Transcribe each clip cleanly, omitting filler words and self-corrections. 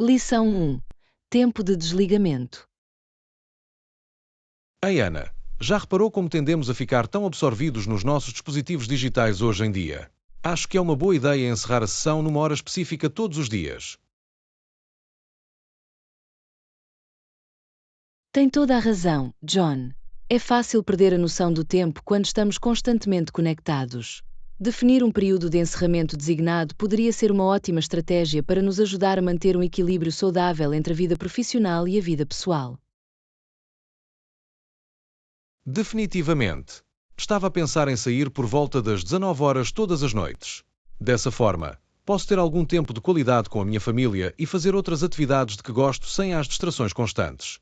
Lição 1. Tempo de desligamento. Ei, Ana, já reparou como tendemos a ficar tão absorvidos nos nossos dispositivos digitais hoje em dia? Acho que é uma boa ideia encerrar a sessão numa hora específica todos os dias. Tem toda a razão, John. É fácil perder a noção do tempo quando estamos constantemente conectados. Definir um período de encerramento designado poderia ser uma ótima estratégia para nos ajudar a manter um equilíbrio saudável entre a vida profissional e a vida pessoal. Definitivamente. Estava a pensar em sair por volta das 19 horas todas as noites. Dessa forma, posso ter algum tempo de qualidade com a minha família e fazer outras atividades de que gosto sem as distrações constantes.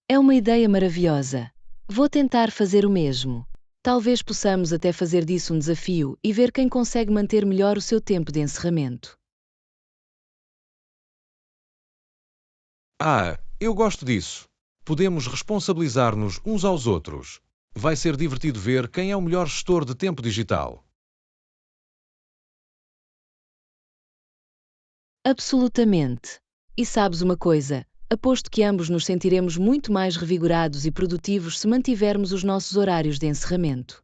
É uma ideia maravilhosa. Vou tentar fazer o mesmo. Talvez possamos até fazer disso um desafio e ver quem consegue manter melhor o seu tempo de encerramento. Eu gosto disso. Podemos responsabilizar-nos uns aos outros. Vai ser divertido ver quem é o melhor gestor de tempo digital. Absolutamente. E sabes uma coisa? Aposto que ambos nos sentiremos muito mais revigorados e produtivos se mantivermos os nossos horários de encerramento.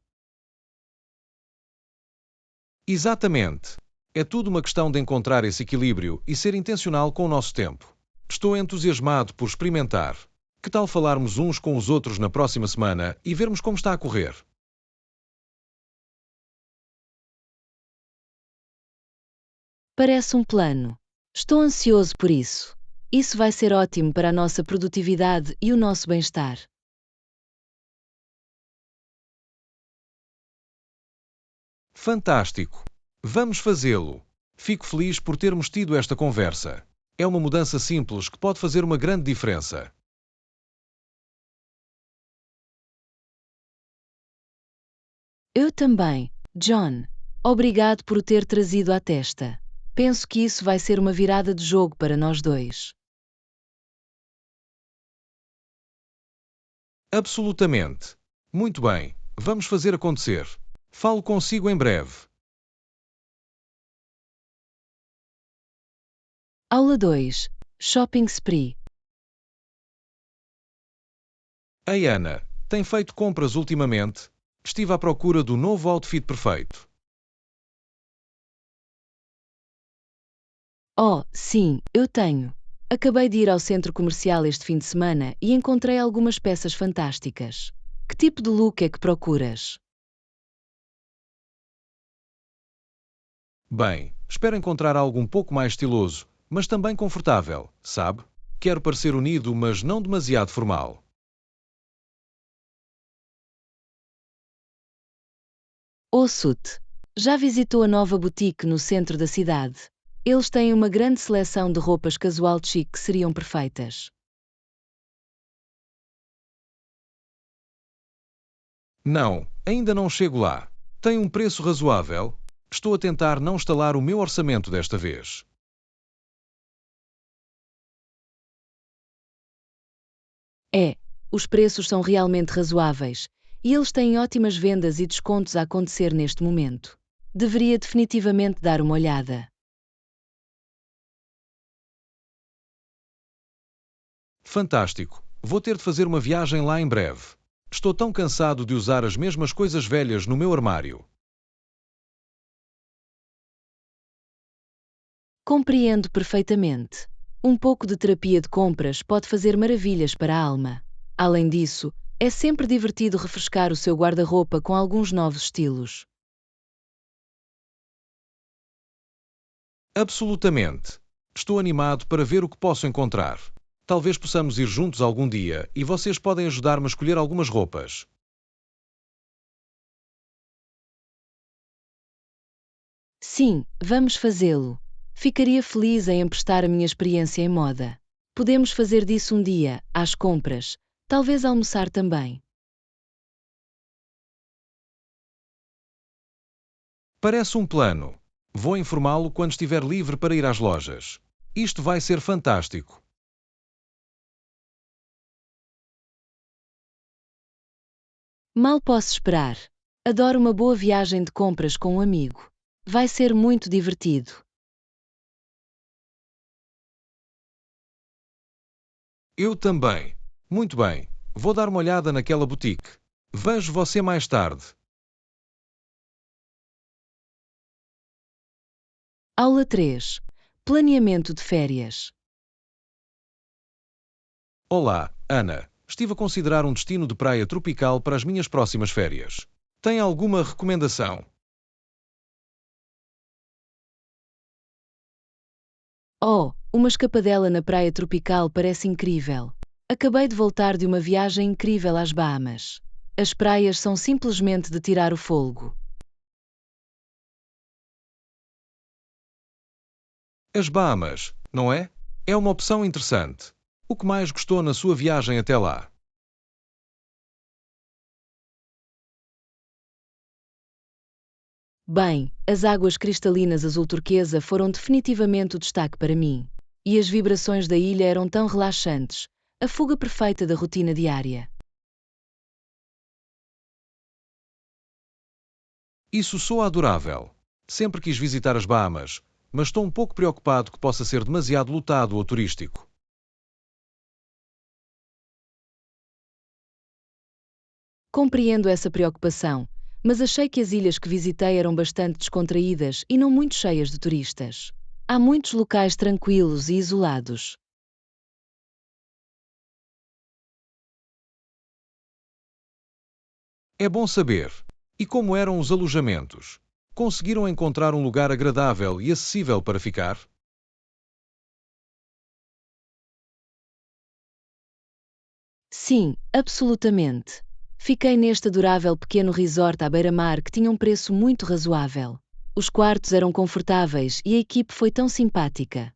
Exatamente. É tudo uma questão de encontrar esse equilíbrio e ser intencional com o nosso tempo. Estou entusiasmado por experimentar. Que tal falarmos uns com os outros na próxima semana e vermos como está a correr? Parece um plano. Estou ansioso por isso. Isso vai ser ótimo para a nossa produtividade e o nosso bem-estar. Fantástico! Vamos fazê-lo! Fico feliz por termos tido esta conversa. É uma mudança simples que pode fazer uma grande diferença. Eu também, John. Obrigado por o ter trazido à testa. Penso que isso vai ser uma virada de jogo para nós dois. Absolutamente. Muito bem, vamos fazer acontecer. Falo consigo em breve. Aula 2. Shopping Spree. Ei, Ana, tem feito compras ultimamente? Estive à procura do novo outfit perfeito. Oh, sim, eu tenho. Acabei de ir ao centro comercial este fim de semana e encontrei algumas peças fantásticas. Que tipo de look é que procuras? Bem, espero encontrar algo um pouco mais estiloso, mas também confortável, sabe? Quero parecer unido, mas não demasiado formal. Ouço-te. Já visitou a nova boutique no centro da cidade? Eles têm uma grande seleção de roupas casual chic que seriam perfeitas. Não, ainda não chego lá. Tem um preço razoável? Estou a tentar não estalar o meu orçamento desta vez. Os preços são realmente razoáveis, e eles têm ótimas vendas e descontos a acontecer neste momento. Deveria definitivamente dar uma olhada. Fantástico! Vou ter de fazer uma viagem lá em breve. Estou tão cansado de usar as mesmas coisas velhas no meu armário. Compreendo perfeitamente. Um pouco de terapia de compras pode fazer maravilhas para a alma. Além disso, é sempre divertido refrescar o seu guarda-roupa com alguns novos estilos. Absolutamente. Estou animado para ver o que posso encontrar. Talvez possamos ir juntos algum dia e vocês podem ajudar-me a escolher algumas roupas. Sim, vamos fazê-lo. Ficaria feliz em emprestar a minha experiência em moda. Podemos fazer disso um dia, às compras, talvez almoçar também. Parece um plano. Vou informá-lo quando estiver livre para ir às lojas. Isto vai ser fantástico. Mal posso esperar. Adoro uma boa viagem de compras com um amigo. Vai ser muito divertido. Eu também. Muito bem. Vou dar uma olhada naquela boutique. Vejo você mais tarde. Aula 3. Planeamento de férias. Olá, Ana. Estive a considerar um destino de praia tropical para as minhas próximas férias. Tem alguma recomendação? Oh, uma escapadela na praia tropical parece incrível. Acabei de voltar de uma viagem incrível às Bahamas. As praias são simplesmente de tirar o fôlego. As Bahamas, não é? É uma opção interessante. O que mais gostou na sua viagem até lá? Bem, as águas cristalinas azul turquesa foram definitivamente o destaque para mim. E as vibrações da ilha eram tão relaxantes, a fuga perfeita da rotina diária. Isso soa adorável. Sempre quis visitar as Bahamas, mas estou um pouco preocupado que possa ser demasiado lotado ou turístico. Compreendo essa preocupação, mas achei que as ilhas que visitei eram bastante descontraídas e não muito cheias de turistas. Há muitos locais tranquilos e isolados. É bom saber. E como eram os alojamentos? Conseguiram encontrar um lugar agradável e acessível para ficar? Sim, absolutamente. Fiquei neste adorável pequeno resort à beira-mar que tinha um preço muito razoável. Os quartos eram confortáveis e a equipe foi tão simpática.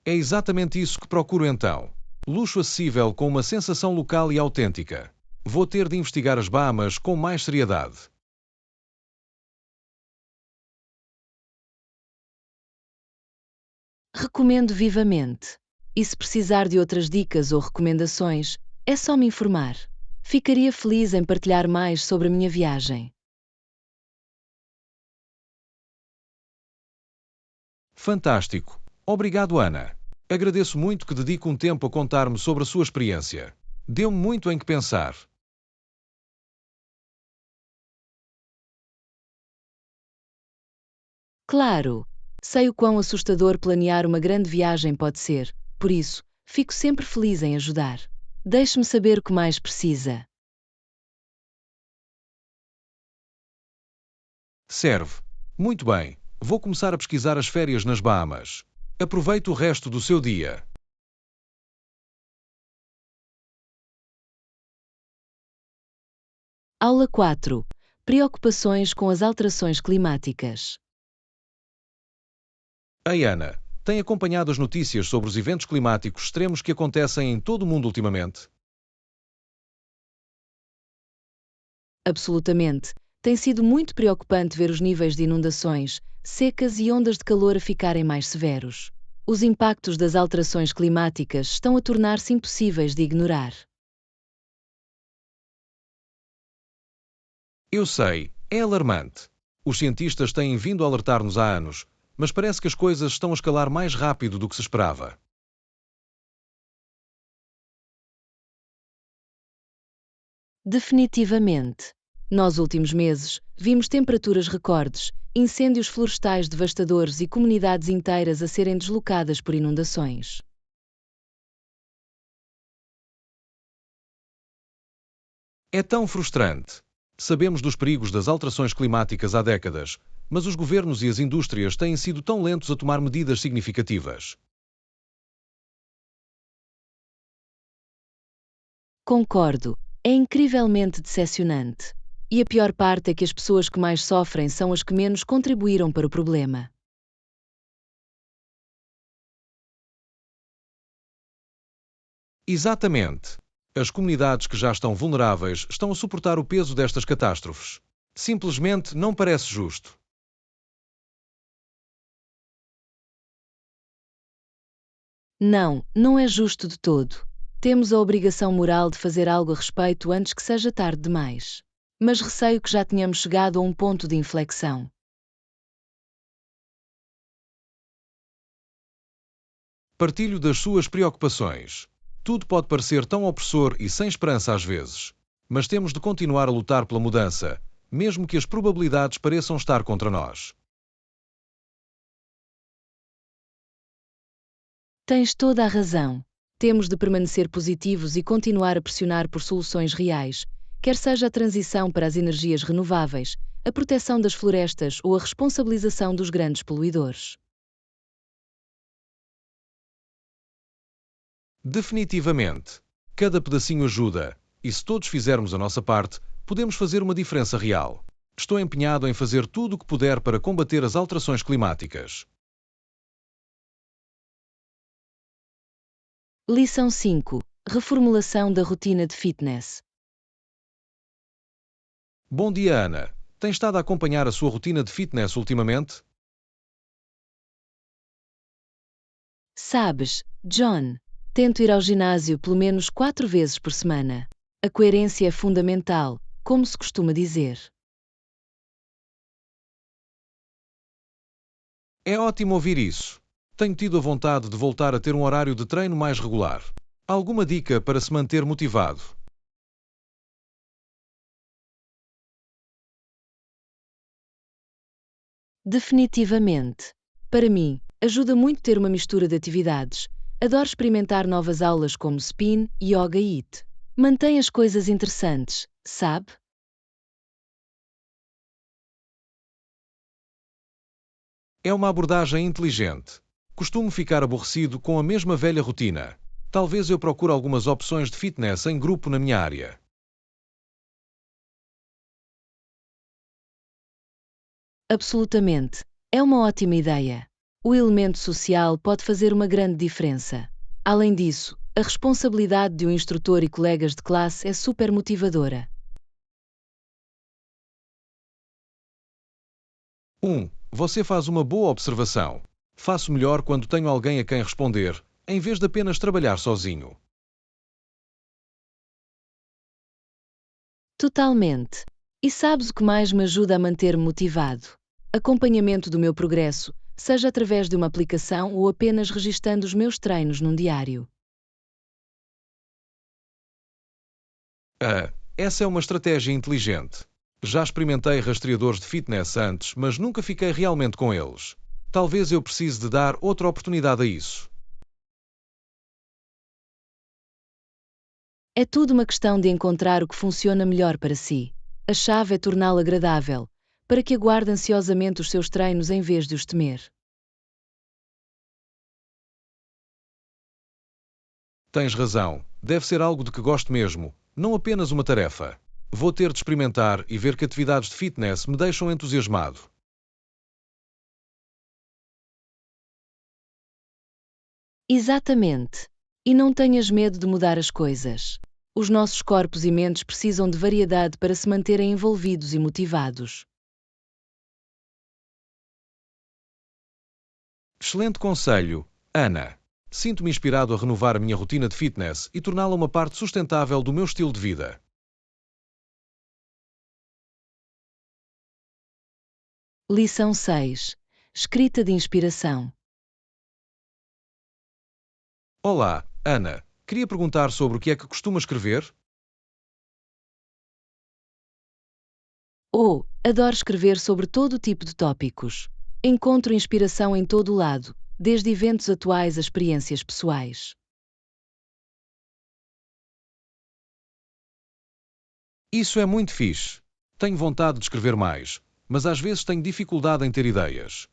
É exatamente isso que procuro então. Luxo acessível com uma sensação local e autêntica. Vou ter de investigar as Bahamas com mais seriedade. Recomendo vivamente. E se precisar de outras dicas ou recomendações, é só me informar. Ficaria feliz em partilhar mais sobre a minha viagem. Fantástico. Obrigado, Ana. Agradeço muito que dedique um tempo a contar-me sobre a sua experiência. Deu-me muito em que pensar. Claro, sei o quão assustador planear uma grande viagem pode ser, por isso, fico sempre feliz em ajudar. Deixe-me saber o que mais precisa. Serve. Muito bem. Vou começar a pesquisar as férias nas Bahamas. Aproveite o resto do seu dia. Aula 4. Preocupações com as alterações climáticas. Ei, Ana, tem acompanhado as notícias sobre os eventos climáticos extremos que acontecem em todo o mundo ultimamente? Absolutamente. Tem sido muito preocupante ver os níveis de inundações, secas e ondas de calor a ficarem mais severos. Os impactos das alterações climáticas estão a tornar-se impossíveis de ignorar. Eu sei, é alarmante. Os cientistas têm vindo a alertar-nos há anos, mas parece que as coisas estão a escalar mais rápido do que se esperava. Definitivamente. Nos últimos meses, vimos temperaturas recordes, incêndios florestais devastadores e comunidades inteiras a serem deslocadas por inundações. É tão frustrante. Sabemos dos perigos das alterações climáticas há décadas, mas os governos e as indústrias têm sido tão lentos a tomar medidas significativas. Concordo, é incrivelmente decepcionante. E a pior parte é que as pessoas que mais sofrem são as que menos contribuíram para o problema. Exatamente. As comunidades que já estão vulneráveis estão a suportar o peso destas catástrofes. Simplesmente não parece justo. Não, não é justo de todo. Temos a obrigação moral de fazer algo a respeito antes que seja tarde demais. mas receio que já tenhamos chegado a um ponto de inflexão. Partilho das suas preocupações. Tudo pode parecer tão opressor e sem esperança às vezes, mas temos de continuar a lutar pela mudança, mesmo que as probabilidades pareçam estar contra nós. Tens toda a razão. Temos de permanecer positivos e continuar a pressionar por soluções reais, quer seja a transição para as energias renováveis, a proteção das florestas ou a responsabilização dos grandes poluidores. Definitivamente. Cada pedacinho ajuda, e se todos fizermos a nossa parte, podemos fazer uma diferença real. Estou empenhado em fazer tudo o que puder para combater as alterações climáticas. Lição 5. Reformulação da rotina de fitness. Bom dia, Ana. Tem estado a acompanhar a sua rotina de fitness ultimamente? Sabes, John, tento ir ao ginásio pelo menos 4 vezes por semana. A coerência é fundamental, como se costuma dizer. É ótimo ouvir isso. Tenho tido a vontade de voltar a ter um horário de treino mais regular. Alguma dica para se manter motivado? Definitivamente. Para mim, ajuda muito ter uma mistura de atividades. Adoro experimentar novas aulas como spin, yoga e HIIT. Mantém as coisas interessantes, sabe? É uma abordagem inteligente. Costumo ficar aborrecido com a mesma velha rotina. Talvez eu procure algumas opções de fitness em grupo na minha área. Absolutamente. É uma ótima ideia. O elemento social pode fazer uma grande diferença. Além disso, a responsabilidade de um instrutor e colegas de classe é super motivadora. 1. Você faz uma boa observação. Faço melhor quando tenho alguém a quem responder, em vez de apenas trabalhar sozinho. Totalmente. E sabes o que mais me ajuda a manter-me motivado? Acompanhamento do meu progresso, seja através de uma aplicação ou apenas registando os meus treinos num diário. Essa é uma estratégia inteligente. Já experimentei rastreadores de fitness antes, mas nunca fiquei realmente com eles. Talvez eu precise de dar outra oportunidade a isso. É tudo uma questão de encontrar o que funciona melhor para si. A chave é torná-lo agradável, para que aguarde ansiosamente os seus treinos em vez de os temer. Tens razão. Deve ser algo de que gosto mesmo, não apenas uma tarefa. Vou ter de experimentar e ver que atividades de fitness me deixam entusiasmado. Exatamente. E não tenhas medo de mudar as coisas. Os nossos corpos e mentes precisam de variedade para se manterem envolvidos e motivados. Excelente conselho, Ana. Sinto-me inspirado a renovar a minha rotina de fitness e torná-la uma parte sustentável do meu estilo de vida. Lição 6. Escrita de inspiração. Olá, Ana. Queria perguntar sobre o que é que costuma escrever? Oh, adoro escrever sobre todo tipo de tópicos. Encontro inspiração em todo o lado, desde eventos atuais a experiências pessoais. Isso é muito fixe. Tenho vontade de escrever mais, mas às vezes tenho dificuldade em ter ideias.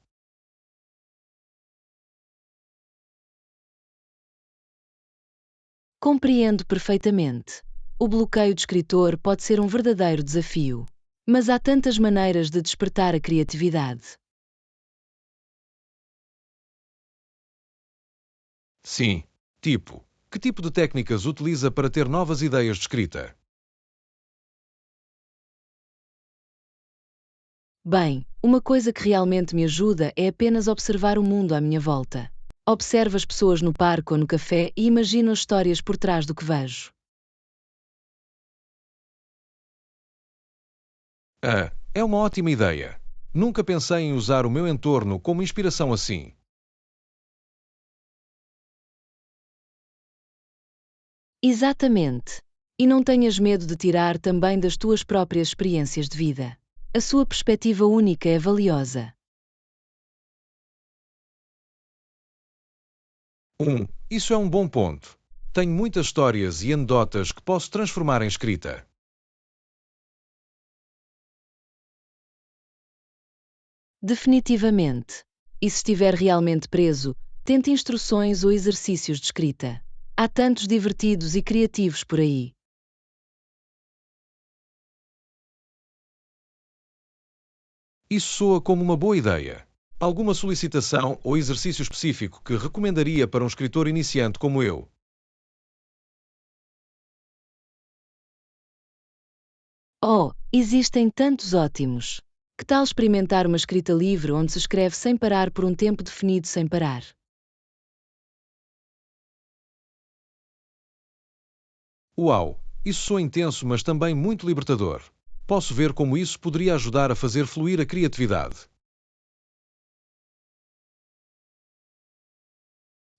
Compreendo perfeitamente. O bloqueio de escritor pode ser um verdadeiro desafio. Mas há tantas maneiras de despertar a criatividade. Sim. Tipo, que tipo de técnicas utiliza para ter novas ideias de escrita? Bem, uma coisa que realmente me ajuda é apenas observar o mundo à minha volta. Observo as pessoas no parque ou no café e imagino as histórias por trás do que vejo. Ah, é uma ótima ideia. Nunca pensei em usar o meu entorno como inspiração assim. Exatamente. E não tenhas medo de tirar também das tuas próprias experiências de vida. A sua perspectiva única é valiosa. Isso é um bom ponto. Tenho muitas histórias e anedotas que posso transformar em escrita. Definitivamente. E se estiver realmente preso, tente instruções ou exercícios de escrita. Há tantos divertidos e criativos por aí. Isso soa como uma boa ideia. Alguma solicitação ou exercício específico que recomendaria para um escritor iniciante como eu? Oh, existem tantos ótimos! Que tal experimentar uma escrita livre onde se escreve sem parar por um tempo definido sem parar? Uau! Isso soa intenso, mas também muito libertador. Posso ver como isso poderia ajudar a fazer fluir a criatividade.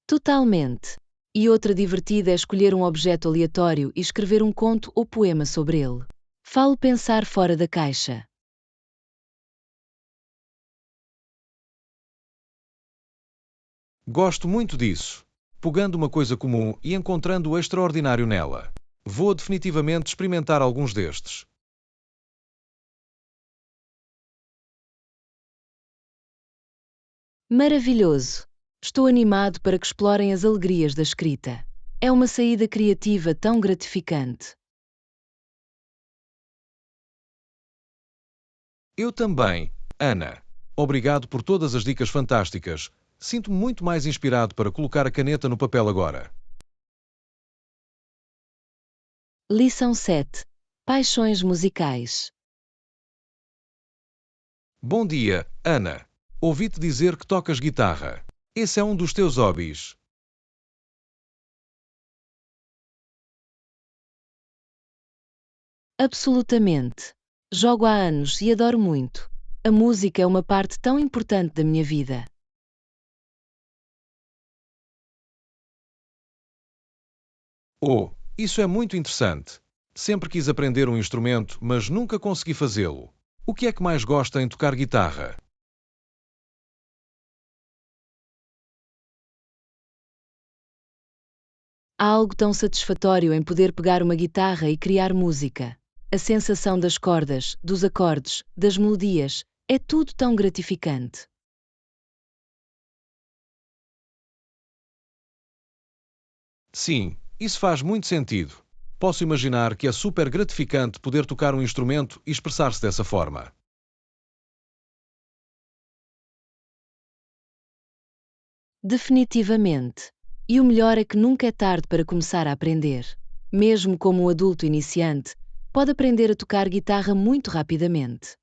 Totalmente! E outra divertida é escolher um objeto aleatório e escrever um conto ou poema sobre ele. Fale pensar fora da caixa. Gosto muito disso. Pegando uma coisa comum e encontrando o extraordinário nela. Vou definitivamente experimentar alguns destes. Maravilhoso! Estou animado para que explorem as alegrias da escrita. É uma saída criativa tão gratificante. Eu também, Ana. Obrigado por todas as dicas fantásticas. Sinto-me muito mais inspirado para colocar a caneta no papel agora. Lição 7. Paixões musicais. Bom dia, Ana. Ouvi-te dizer que tocas guitarra. Esse é um dos teus hobbies. Absolutamente. Jogo há anos e adoro muito. A música é uma parte tão importante da minha vida. Oh, isso é muito interessante. Sempre quis aprender um instrumento, mas nunca consegui fazê-lo. O que é que mais gosta em tocar guitarra? Há algo tão satisfatório em poder pegar uma guitarra e criar música. A sensação das cordas, dos acordes, das melodias, é tudo tão gratificante. Sim, isso faz muito sentido. Posso imaginar que é super gratificante poder tocar um instrumento e expressar-se dessa forma. Definitivamente. E o melhor é que nunca é tarde para começar a aprender. Mesmo como um adulto iniciante, pode aprender a tocar guitarra muito rapidamente.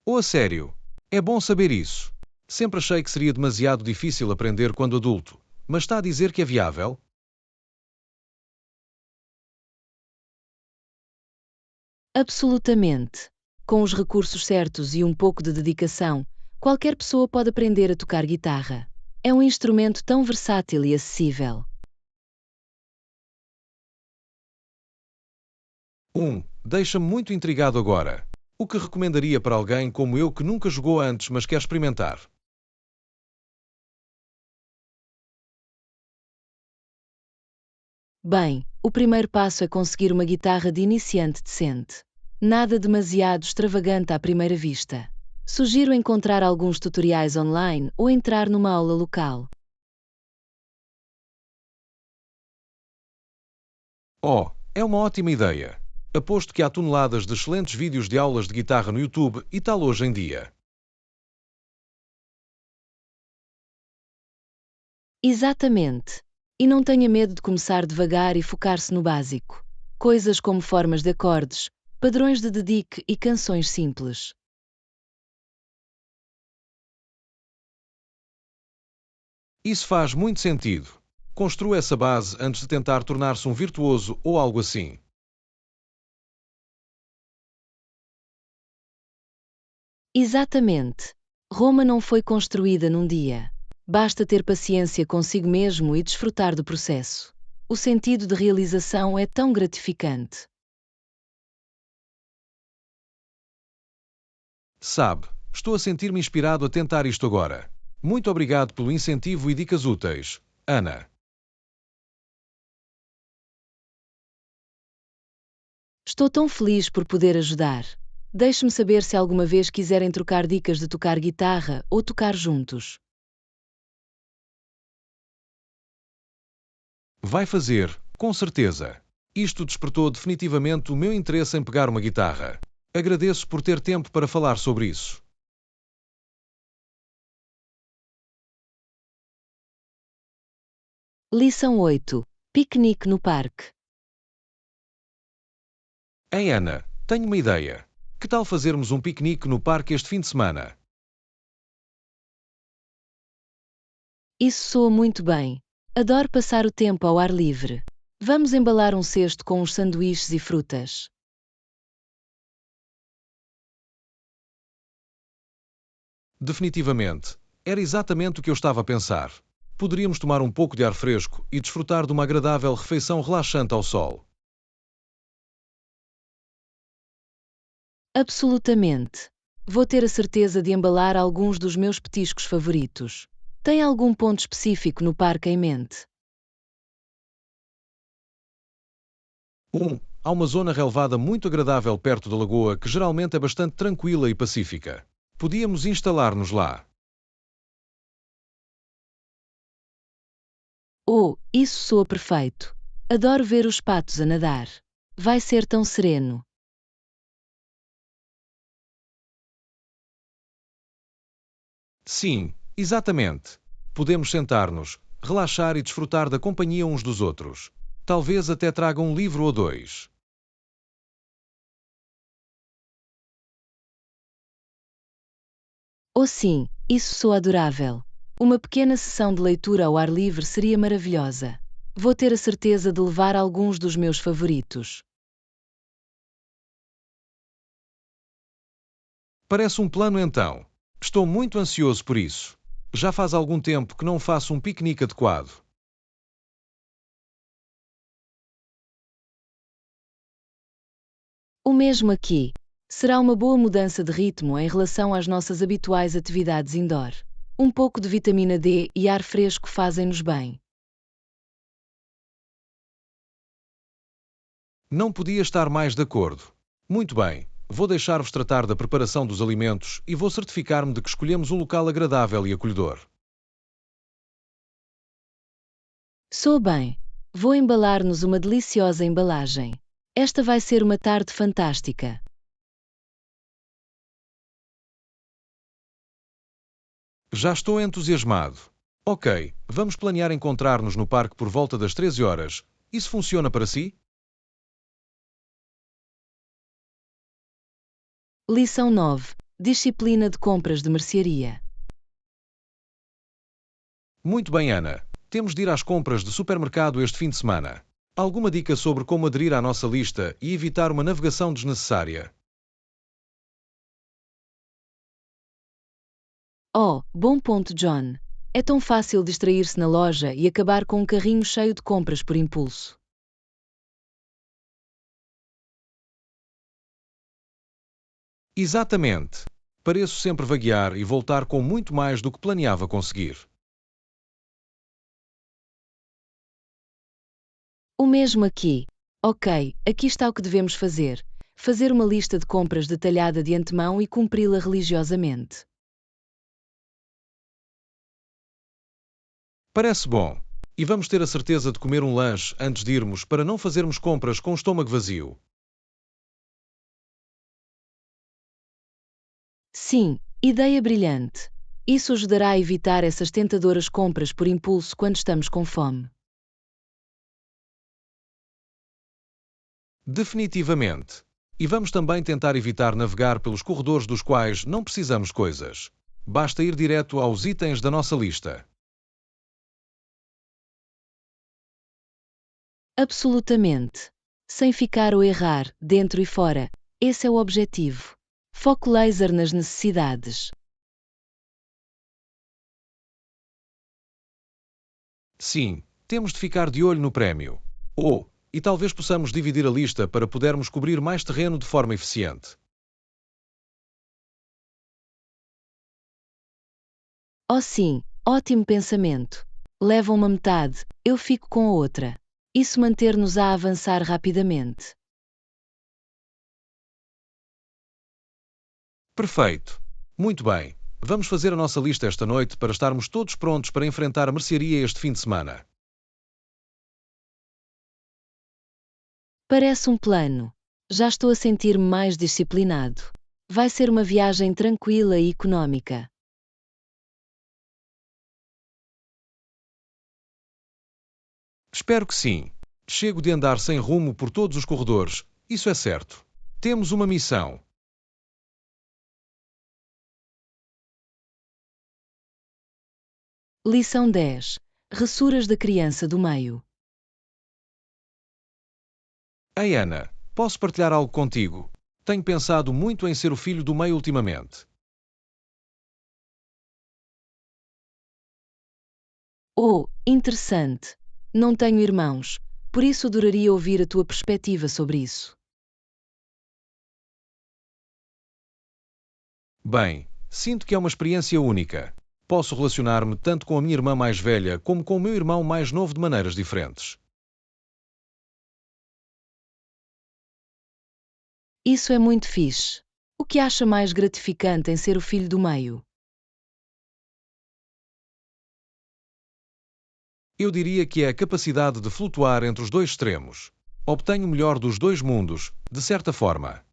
Ou a sério? É bom saber isso. Sempre achei que seria demasiado difícil aprender quando adulto, mas está a dizer que é viável? Absolutamente. Com os recursos certos e um pouco de dedicação, qualquer pessoa pode aprender a tocar guitarra. É um instrumento tão versátil e acessível. Deixa-me muito intrigado agora. O que recomendaria para alguém como eu que nunca jogou antes, mas quer experimentar? Bem, o primeiro passo é conseguir uma guitarra de iniciante decente. Nada demasiado extravagante à primeira vista. Sugiro encontrar alguns tutoriais online ou entrar numa aula local. Oh, é uma ótima ideia. Aposto que há toneladas de excelentes vídeos de aulas de guitarra no YouTube e tal hoje em dia. Exatamente. E não tenha medo de começar devagar e focar-se no básico. Coisas como formas de acordes, padrões de dedique e canções simples. Isso faz muito sentido. Construa essa base antes de tentar tornar-se um virtuoso ou algo assim. Exatamente. Roma não foi construída num dia. Basta ter paciência consigo mesmo e desfrutar do processo. O sentido de realização é tão gratificante. Sabe, estou a sentir-me inspirado a tentar isto agora. Muito obrigado pelo incentivo e dicas úteis, Ana. Estou tão feliz por poder ajudar. Deixe-me saber se alguma vez quiserem trocar dicas de tocar guitarra ou tocar juntos. Vai fazer, com certeza. Isto despertou definitivamente o meu interesse em pegar uma guitarra. Agradeço por ter tempo para falar sobre isso. Lição 8. Piquenique no parque. Ei, Ana, tenho uma ideia. Que tal fazermos um piquenique no parque este fim de semana? Isso soa muito bem. Adoro passar o tempo ao ar livre. Vamos embalar um cesto com uns sanduíches e frutas. Definitivamente. Era exatamente o que eu estava a pensar. Poderíamos tomar um pouco de ar fresco e desfrutar de uma agradável refeição relaxante ao sol. Absolutamente. Vou ter a certeza de embalar alguns dos meus petiscos favoritos. Tem algum ponto específico no parque em mente? Há uma zona relevada muito agradável perto da lagoa que geralmente é bastante tranquila e pacífica. Podíamos instalar-nos lá. Oh, isso soa perfeito. Adoro ver os patos a nadar. Vai ser tão sereno. Sim, exatamente. Podemos sentar-nos, relaxar e desfrutar da companhia uns dos outros. Talvez até traga um livro ou dois. Oh sim, isso soa adorável. Uma pequena sessão de leitura ao ar livre seria maravilhosa. Vou ter a certeza de levar alguns dos meus favoritos. Parece um plano então. Estou muito ansioso por isso. Já faz algum tempo que não faço um piquenique adequado. O mesmo aqui. Será uma boa mudança de ritmo em relação às nossas habituais atividades indoor. Um pouco de vitamina D e ar fresco fazem-nos bem. Não podia estar mais de acordo. Muito bem, vou deixar-vos tratar da preparação dos alimentos e vou certificar-me de que escolhemos um local agradável e acolhedor. Sou bem. Vou embalar-nos uma deliciosa embalagem. Esta vai ser uma tarde fantástica. Já estou entusiasmado. Ok, vamos planear encontrar-nos no parque por volta das 13 horas. Isso funciona para si? Lição 9. Disciplina de compras de mercearia. Muito bem, Ana. Temos de ir às compras de supermercado este fim de semana. Alguma dica sobre como aderir à nossa lista e evitar uma navegação desnecessária? Oh, bom ponto, John. É tão fácil distrair-se na loja e acabar com um carrinho cheio de compras por impulso. Exatamente. Pareço sempre vaguear e voltar com muito mais do que planeava conseguir. O mesmo aqui. Ok, aqui está o que devemos fazer. Fazer uma lista de compras detalhada de antemão e cumpri-la religiosamente. Parece bom. E vamos ter a certeza de comer um lanche antes de irmos para não fazermos compras com o estômago vazio. Sim, ideia brilhante. Isso ajudará a evitar essas tentadoras compras por impulso quando estamos com fome. Definitivamente. E vamos também tentar evitar navegar pelos corredores dos quais não precisamos coisas. Basta ir direto aos itens da nossa lista. Absolutamente. Sem ficar ou errar, dentro e fora. Esse é o objetivo. Foco laser nas necessidades. Sim, temos de ficar de olho no prémio. E talvez possamos dividir a lista para podermos cobrir mais terreno de forma eficiente. Oh sim, ótimo pensamento. Leva uma metade, eu fico com a outra. Isso manter-nos a avançar rapidamente. Perfeito. Muito bem. Vamos fazer a nossa lista esta noite para estarmos todos prontos para enfrentar a mercearia este fim de semana. Parece um plano. Já estou a sentir-me mais disciplinado. Vai ser uma viagem tranquila e econômica. Espero que sim. Chego de andar sem rumo por todos os corredores, isso é certo. Temos uma missão. Lição 10. Ressuras da criança do meio. Ei, Ana, posso partilhar algo contigo? Tenho pensado muito em ser o filho do meio ultimamente. Oh, interessante. Não tenho irmãos, por isso adoraria ouvir a tua perspectiva sobre isso. Bem, sinto que é uma experiência única. Posso relacionar-me tanto com a minha irmã mais velha como com o meu irmão mais novo de maneiras diferentes. Isso é muito fixe. O que acha mais gratificante em ser o filho do meio? Eu diria que é a capacidade de flutuar entre os dois extremos. Obtenho o melhor dos dois mundos, de certa forma.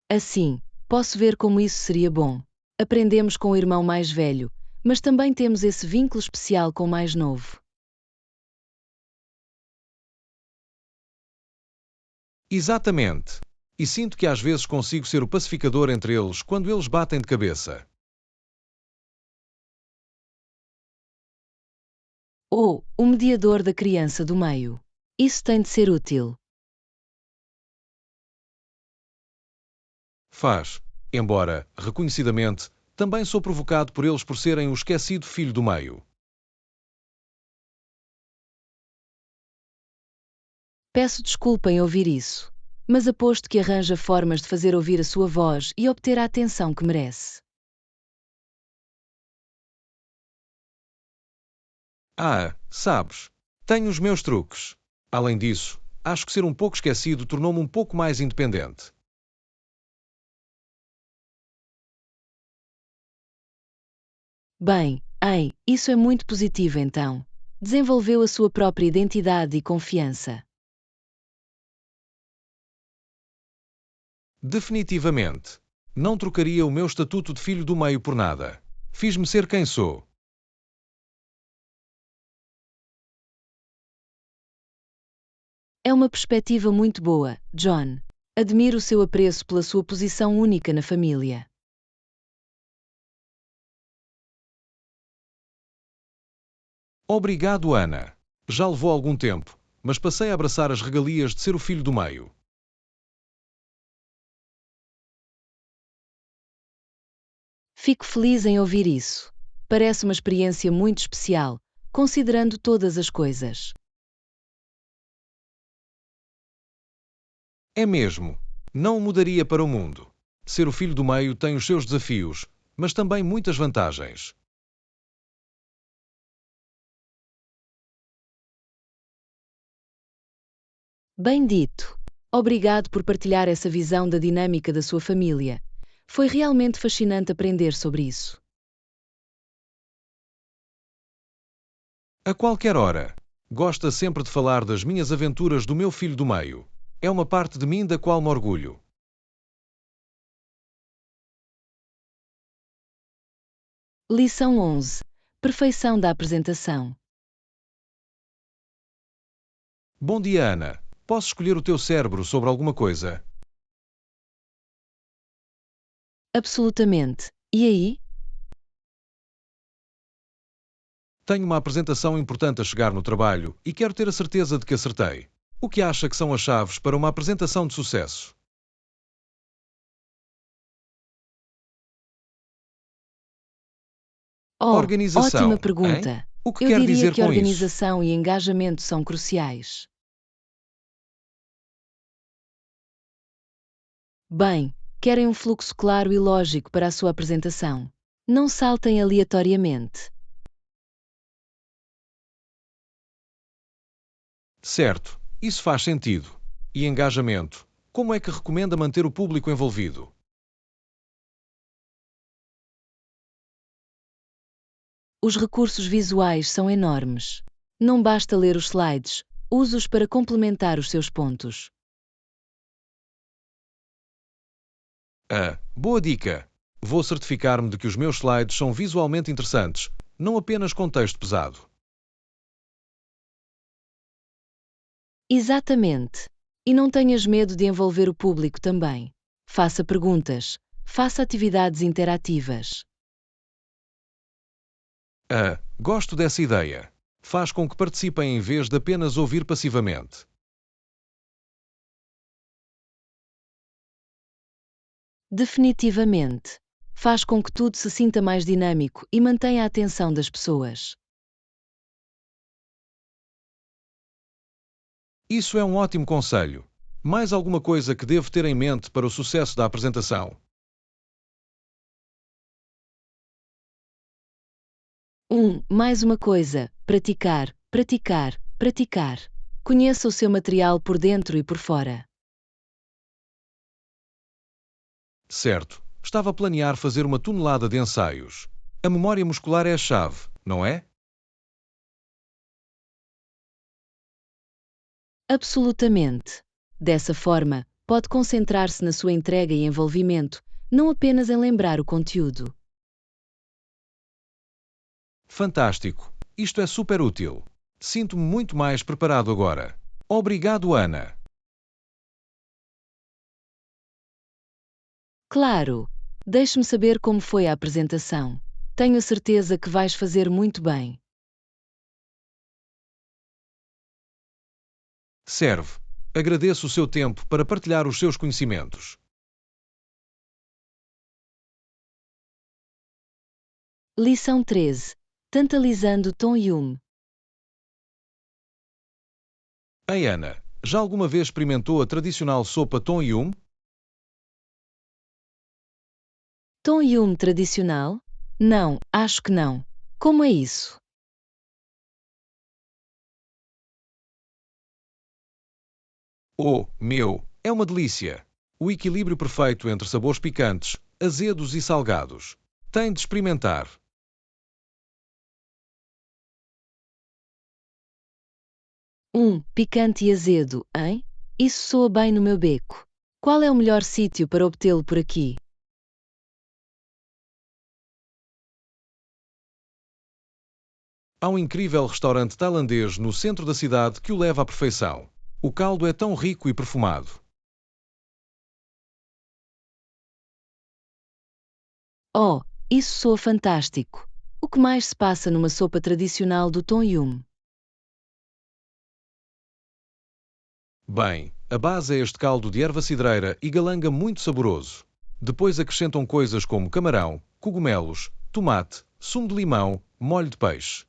Assim, posso ver como isso seria bom. Aprendemos com o irmão mais velho, mas também temos esse vínculo especial com o mais novo. Exatamente. E sinto que às vezes consigo ser o pacificador entre eles quando eles batem de cabeça. Ou o mediador da criança do meio. Isso tem de ser útil. Faz. Embora, reconhecidamente, também sou provocado por eles por serem o esquecido filho do meio. Peço desculpa em ouvir isso, mas aposto que arranja formas de fazer ouvir a sua voz e obter a atenção que merece. Sabes, tenho os meus truques. Além disso, acho que ser um pouco esquecido tornou-me um pouco mais independente. Bem, isso é muito positivo então. Desenvolveu a sua própria identidade e confiança. Definitivamente. Não trocaria o meu estatuto de filho do meio por nada. Fiz-me ser quem sou. É uma perspectiva muito boa, John. Admiro o seu apreço pela sua posição única na família. Obrigado, Ana. Já levou algum tempo, mas passei a abraçar as regalias de ser o filho do meio. Fico feliz em ouvir isso. Parece uma experiência muito especial, considerando todas as coisas. É mesmo. Não o mudaria para o mundo. Ser o filho do meio tem os seus desafios, mas também muitas vantagens. Bem dito. Obrigado por partilhar essa visão da dinâmica da sua família. Foi realmente fascinante aprender sobre isso. A qualquer hora. Gosta sempre de falar das minhas aventuras do meu filho do meio. É uma parte de mim da qual me orgulho. Lição 11. Perfeição da apresentação. Bom dia, Ana. Posso escolher o teu cérebro sobre alguma coisa? Absolutamente. E aí? Tenho uma apresentação importante a chegar no trabalho e quero ter a certeza de que acertei. O que acha que são as chaves para uma apresentação de sucesso? Oh, ótima Organização, hein? pergunta. O que Eu quer diria dizer que com isso? organização e engajamento são cruciais. Bem, querem um fluxo claro e lógico para a sua apresentação. Não saltem aleatoriamente. Certo, isso faz sentido. E engajamento? Como é que recomenda manter o público envolvido? Os recursos visuais são enormes. Não basta ler os slides, use-os para complementar os seus pontos. Boa dica! Vou certificar-me de que os meus slides são visualmente interessantes, não apenas com texto pesado. Exatamente. E não tenhas medo de envolver o público também. Faça perguntas, faça atividades interativas. Gosto dessa ideia. Faz com que participem em vez de apenas ouvir passivamente. Definitivamente. Faz com que tudo se sinta mais dinâmico e mantenha a atenção das pessoas. Isso é um ótimo conselho. Mais alguma coisa que devo ter em mente para o sucesso da apresentação? Mais uma coisa: praticar, praticar, praticar. Conheça o seu material por dentro e por fora. Certo, estava a planear fazer uma tonelada de ensaios. A memória muscular é a chave, não é? Absolutamente. Dessa forma, pode concentrar-se na sua entrega e envolvimento, não apenas em lembrar o conteúdo. Fantástico! Isto é super útil. Sinto-me muito mais preparado agora. Obrigado, Ana. Claro! Deixe-me saber como foi a apresentação. Tenho a certeza que vais fazer muito bem. Serve. Agradeço o seu tempo para partilhar os seus conhecimentos. Lição 13. Tantalizando Tom Yum. Ei, Ana, já alguma vez experimentou a tradicional sopa Tom Yum? Tom Yum tradicional? Não, acho que não. Como é isso? Oh, meu, é uma delícia! O equilíbrio perfeito entre sabores picantes, azedos e salgados. Tem de experimentar. Picante e azedo, hein? Isso soa bem no meu beco. Qual é o melhor sítio para obtê-lo por aqui? Há um incrível restaurante tailandês no centro da cidade que o leva à perfeição. O caldo é tão rico e perfumado. Oh, isso soa fantástico. O que mais se passa numa sopa tradicional do Tom Yum? Bem, a base é este caldo de erva cidreira e galanga muito saboroso. Depois acrescentam coisas como camarão, cogumelos, tomate, sumo de limão, molho de peixe.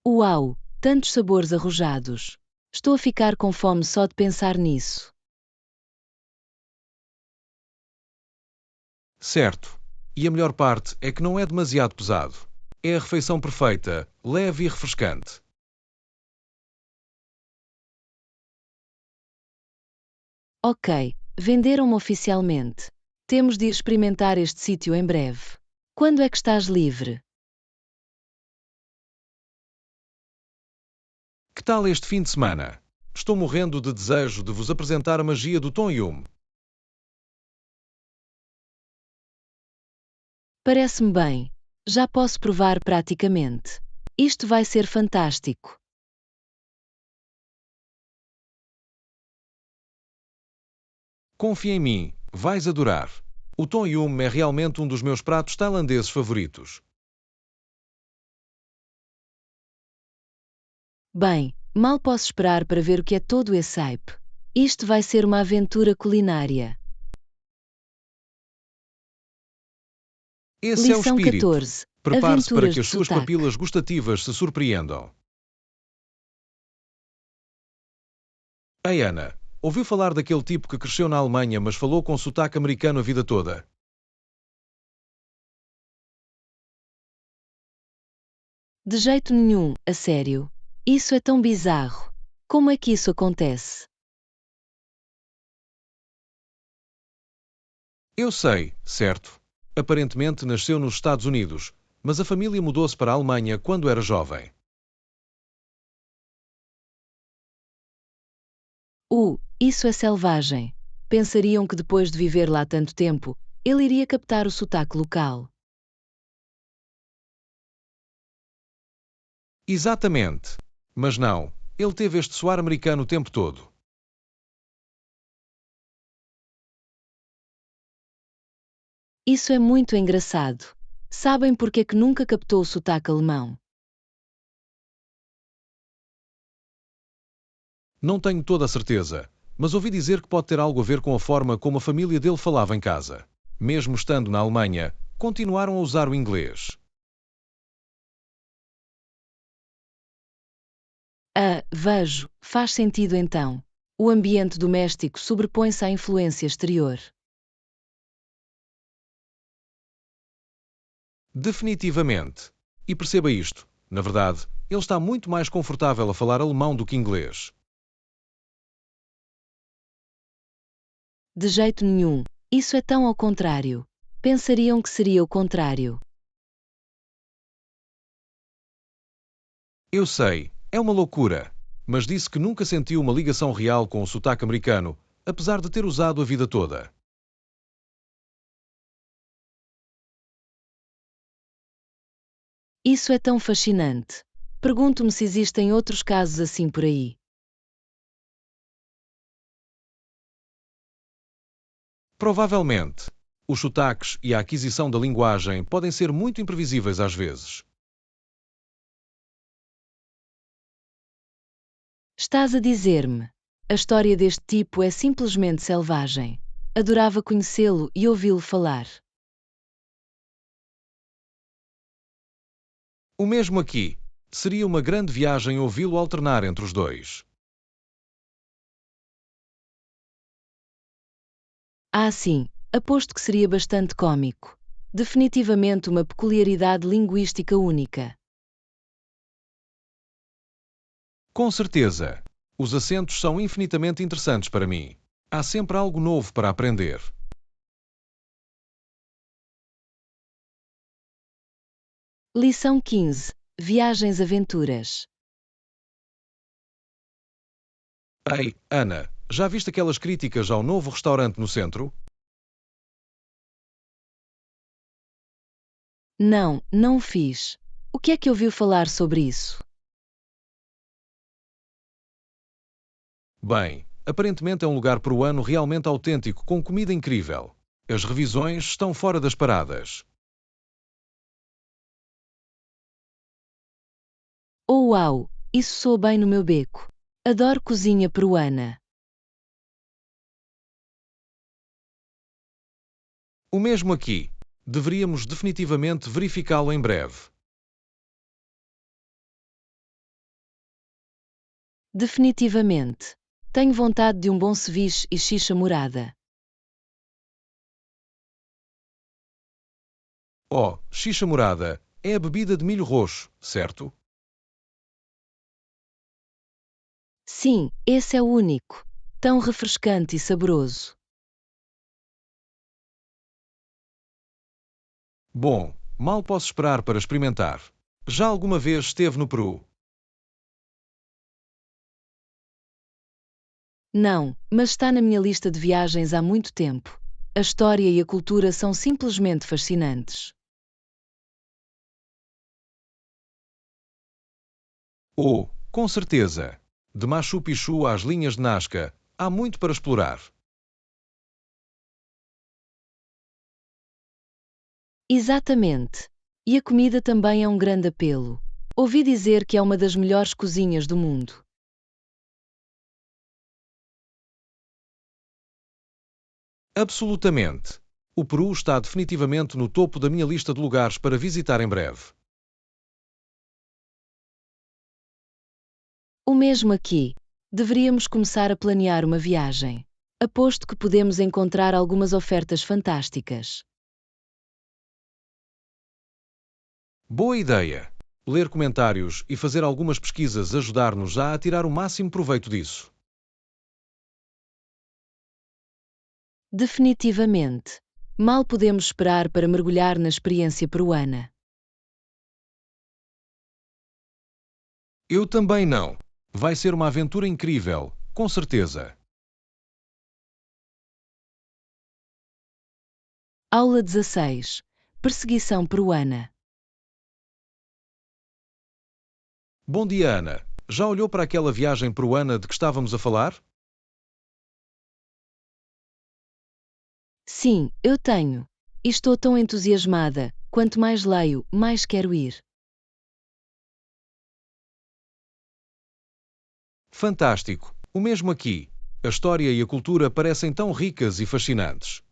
Uau! Tantos sabores arrojados. Estou a ficar com fome só de pensar nisso. Certo. E a melhor parte é que não é demasiado pesado. É a refeição perfeita, leve e refrescante. Ok, venderam-me oficialmente. Temos de ir experimentar este sítio em breve. Quando é que estás livre? Que tal este fim de semana? Estou morrendo de desejo de vos apresentar a magia do Tom Yum. Parece-me bem. Já posso provar praticamente. Isto vai ser fantástico. Confia em mim, vais adorar. O Tom Yum é realmente um dos meus pratos tailandeses favoritos. Bem, mal posso esperar para ver o que é todo esse hype. Isto vai ser uma aventura culinária. Esse é o Lição espírito. 14. Prepare-se para Aventuras que de as suas sotaque. papilas gustativas se surpreendam. Ei, Ana, ouviu falar daquele tipo que cresceu na Alemanha, mas falou com sotaque americano a vida toda? De jeito nenhum, a sério. Isso é tão bizarro. Como é que isso acontece? Eu sei, certo. Aparentemente nasceu nos Estados Unidos, mas a família mudou-se para a Alemanha quando era jovem. Isso é selvagem. Pensariam que depois de viver lá tanto tempo, ele iria captar o sotaque local. Exatamente. Mas não, ele teve este soar americano o tempo todo. Isso é muito engraçado. Sabem por que é que nunca captou o sotaque alemão? Não tenho toda a certeza, mas ouvi dizer que pode ter algo a ver com a forma como a família dele falava em casa. Mesmo estando na Alemanha, continuaram a usar o inglês. Vejo, faz sentido então. O ambiente doméstico sobrepõe-se à influência exterior. Definitivamente. E perceba isto, na verdade, ele está muito mais confortável a falar alemão do que inglês. De jeito nenhum. Isso é tão ao contrário. Pensariam que seria o contrário. Eu sei, é uma loucura, mas disse que nunca sentiu uma ligação real com o sotaque americano, apesar de ter usado a vida toda. Isso é tão fascinante. Pergunto-me se existem outros casos assim por aí. Provavelmente. Os sotaques e a aquisição da linguagem podem ser muito imprevisíveis às vezes. Estás a dizer-me. A história deste tipo é simplesmente selvagem. Adorava conhecê-lo e ouvi-lo falar. O mesmo aqui. Seria uma grande viagem ouvi-lo alternar entre os dois. Sim, aposto que seria bastante cômico. Definitivamente uma peculiaridade linguística única. Com certeza. Os acentos são infinitamente interessantes para mim. Há sempre algo novo para aprender. Lição 15. Viagens aventuras. Ei, Ana, já viste aquelas críticas ao novo restaurante no centro? Não, não fiz. O que é que ouviu falar sobre isso? Bem, aparentemente é um lugar peruano realmente autêntico com comida incrível. As revisões estão fora das paradas. Oh uau, isso soa bem no meu beco. Adoro cozinha peruana. O mesmo aqui. Deveríamos definitivamente verificá-lo em breve. Definitivamente. Tenho vontade de um bom ceviche e xixa morada. Oh, xixa morada é a bebida de milho roxo, certo? Sim, esse é o único. Tão refrescante e saboroso. Bom, mal posso esperar para experimentar. Já alguma vez esteve no Peru? Não, mas está na minha lista de viagens há muito tempo. A história e a cultura são simplesmente fascinantes. Oh, com certeza. De Machu Picchu às linhas de Nazca, há muito para explorar. Exatamente. E a comida também é um grande apelo. Ouvi dizer que é uma das melhores cozinhas do mundo. Absolutamente. O Peru está definitivamente no topo da minha lista de lugares para visitar em breve. O mesmo aqui. Deveríamos começar a planear uma viagem. Aposto que podemos encontrar algumas ofertas fantásticas. Boa ideia! Ler comentários e fazer algumas pesquisas ajudar-nos a tirar o máximo proveito disso. Definitivamente. Mal podemos esperar para mergulhar na experiência peruana. Eu também não. Vai ser uma aventura incrível, com certeza. Aula 16. Perseguição peruana. Bom dia, Ana. Já olhou para aquela viagem peruana de que estávamos a falar? Sim, eu tenho. E estou tão entusiasmada. Quanto mais leio, mais quero ir. Fantástico! O mesmo aqui. A história e a cultura parecem tão ricas e fascinantes.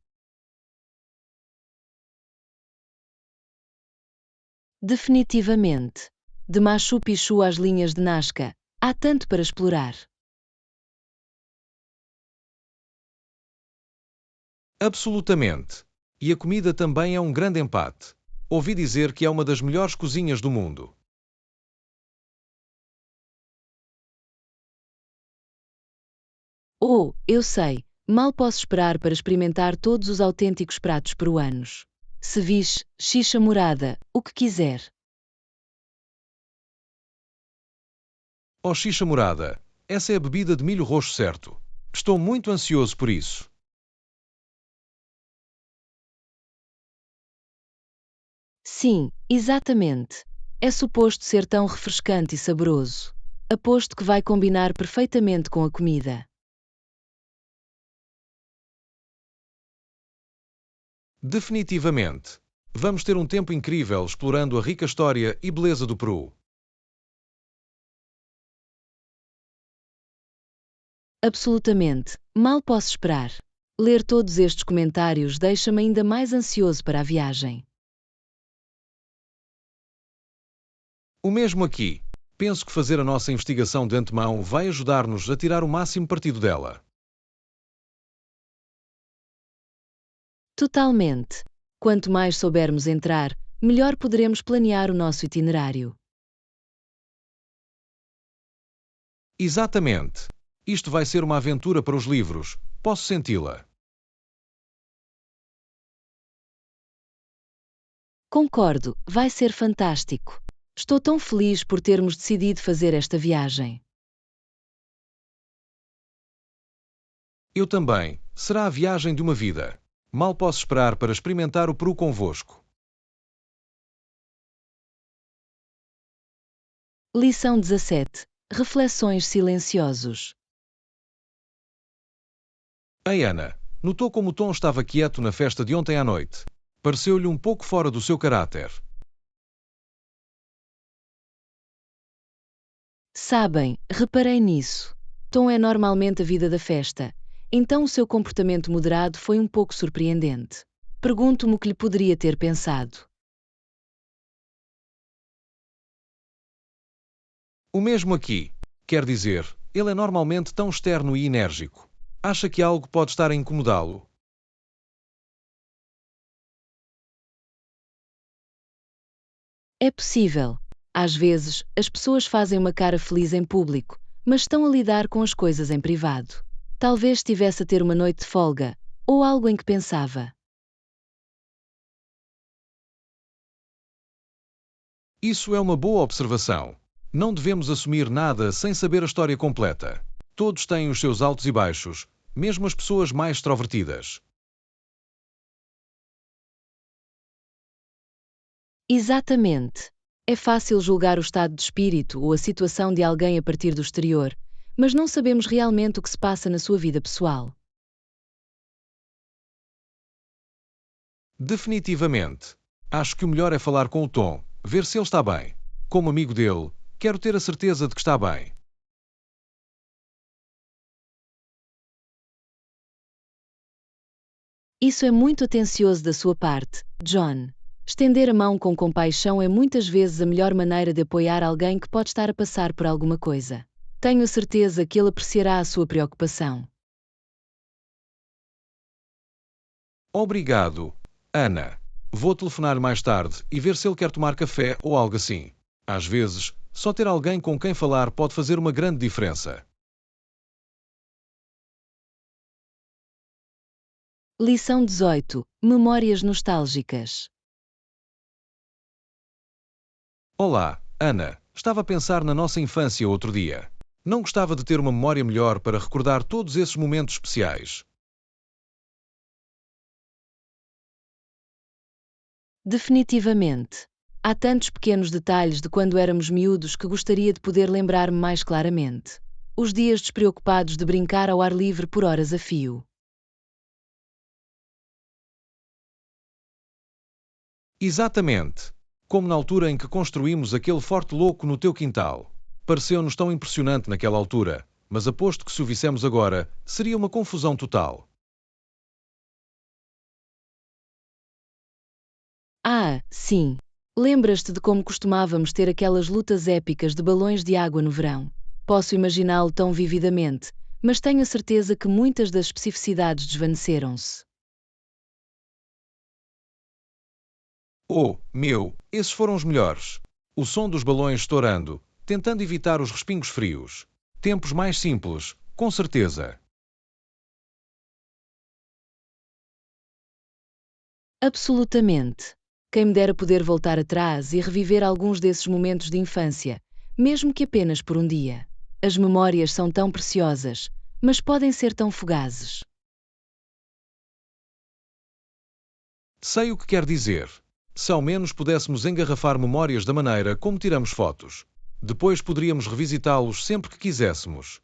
Definitivamente. De Machu Picchu às linhas de Nazca, há tanto para explorar. Absolutamente. E a comida também é um grande empate. Ouvi dizer que é uma das melhores cozinhas do mundo. Oh, eu sei, mal posso esperar para experimentar todos os autênticos pratos peruanos. Ceviche, xixa morada, o que quiser. Oh, xixa morada. Essa é a bebida de milho roxo certo. Estou muito ansioso por isso. Sim, exatamente. É suposto ser tão refrescante e saboroso. Aposto que vai combinar perfeitamente com a comida. Definitivamente. Vamos ter um tempo incrível explorando a rica história e beleza do Peru. Absolutamente. Mal posso esperar. Ler todos estes comentários deixa-me ainda mais ansioso para a viagem. O mesmo aqui. Penso que fazer a nossa investigação de antemão vai ajudar-nos a tirar o máximo partido dela. Totalmente. Quanto mais soubermos entrar, melhor poderemos planear o nosso itinerário. Exatamente. Isto vai ser uma aventura para os livros. Posso senti-la. Concordo, vai ser fantástico. Estou tão feliz por termos decidido fazer esta viagem. Eu também. Será a viagem de uma vida. Mal posso esperar para experimentar o Peru convosco. Lição 17. Reflexões silenciosos. Ei, Ana, notou como o Tom estava quieto na festa de ontem à noite? Pareceu-lhe um pouco fora do seu caráter. Sabem, reparei nisso. Tom é normalmente a vida da festa, então o seu comportamento moderado foi um pouco surpreendente. Pergunto-me o que lhe poderia ter pensado. O mesmo aqui. Quer dizer, ele é normalmente tão externo e enérgico. Acha que algo pode estar a incomodá-lo? É possível. Às vezes, as pessoas fazem uma cara feliz em público, mas estão a lidar com as coisas em privado. Talvez estivesse a ter uma noite de folga, ou algo em que pensava. Isso é uma boa observação. Não devemos assumir nada sem saber a história completa. Todos têm os seus altos e baixos, mesmo as pessoas mais extrovertidas. Exatamente. É fácil julgar o estado de espírito ou a situação de alguém a partir do exterior, mas não sabemos realmente o que se passa na sua vida pessoal. Definitivamente. Acho que o melhor é falar com o Tom, ver se ele está bem. Como amigo dele, quero ter a certeza de que está bem. Isso é muito atencioso da sua parte, John. Estender a mão com compaixão é muitas vezes a melhor maneira de apoiar alguém que pode estar a passar por alguma coisa. Tenho a certeza que ele apreciará a sua preocupação. Obrigado, Ana. Vou telefonar mais tarde e ver se ele quer tomar café ou algo assim. Às vezes, só ter alguém com quem falar pode fazer uma grande diferença. Lição 18. Memórias nostálgicas. Olá, Ana. Estava a pensar na nossa infância outro dia. Não gostava de ter uma memória melhor para recordar todos esses momentos especiais. Definitivamente. Há tantos pequenos detalhes de quando éramos miúdos que gostaria de poder lembrar-me mais claramente. Os dias despreocupados de brincar ao ar livre por horas a fio. Exatamente. Como na altura em que construímos aquele forte louco no teu quintal. Pareceu-nos tão impressionante naquela altura, mas aposto que se o vissemos agora, seria uma confusão total. Ah, sim. Lembras-te de como costumávamos ter aquelas lutas épicas de balões de água no verão? Posso imaginá-lo tão vividamente, mas tenho a certeza que muitas das especificidades desvaneceram-se. Oh, meu, esses foram os melhores. O som dos balões estourando, tentando evitar os respingos frios. Tempos mais simples, com certeza. Absolutamente. Quem me dera poder voltar atrás e reviver alguns desses momentos de infância, mesmo que apenas por um dia. As memórias são tão preciosas, mas podem ser tão fugazes. Sei o que quer dizer. Se ao menos pudéssemos engarrafar memórias da maneira como tiramos fotos. Depois poderíamos revisitá-los sempre que quiséssemos.